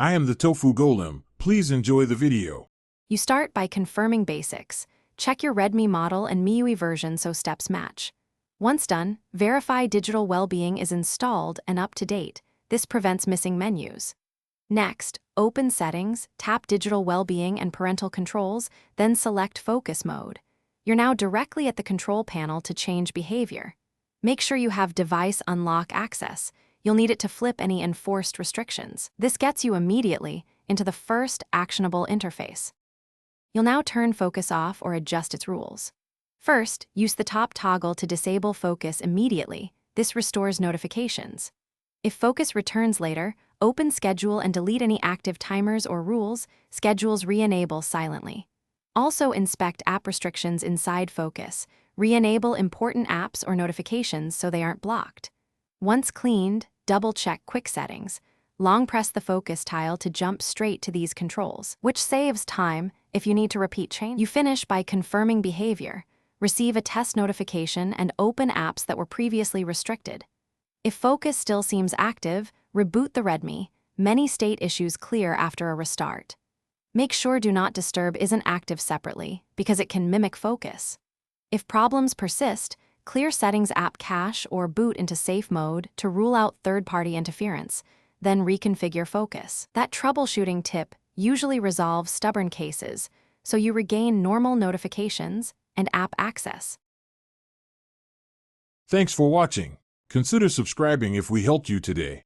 I am the Tofu Golem. Please enjoy the video. You start by confirming basics. Check your Redmi model and MIUI version so steps match. Once done, verify digital well-being is installed and up to date. This prevents missing menus. Next, open Settings, tap Digital Well-being and Parental Controls, then select Focus Mode. You're now directly at the control panel to change behavior. Make sure you have Device Unlock access. You'll need it to flip any enforced restrictions. This gets you immediately into the first actionable interface. You'll now turn focus off or adjust its rules. First, use the top toggle to disable focus immediately. This restores notifications. If focus returns later, open Schedule and delete any active timers or rules. Schedules re-enable silently. Also inspect app restrictions inside Focus. Re-enable important apps or notifications so they aren't blocked. Once cleaned, double-check quick settings. Long press the focus tile to jump straight to these controls, which saves time if you need to repeat change. You finish by confirming behavior. Receive a test notification and open apps that were previously restricted. If focus still seems active, reboot the Redmi. Many state issues clear after a restart. Make sure Do Not Disturb isn't active separately because it can mimic focus. If problems persist, clear Settings app cache or boot into safe mode to rule out third-party interference, then reconfigure focus. That troubleshooting tip usually resolves stubborn cases, so you regain normal notifications and app access. Thanks for watching. Consider subscribing if we helped you today.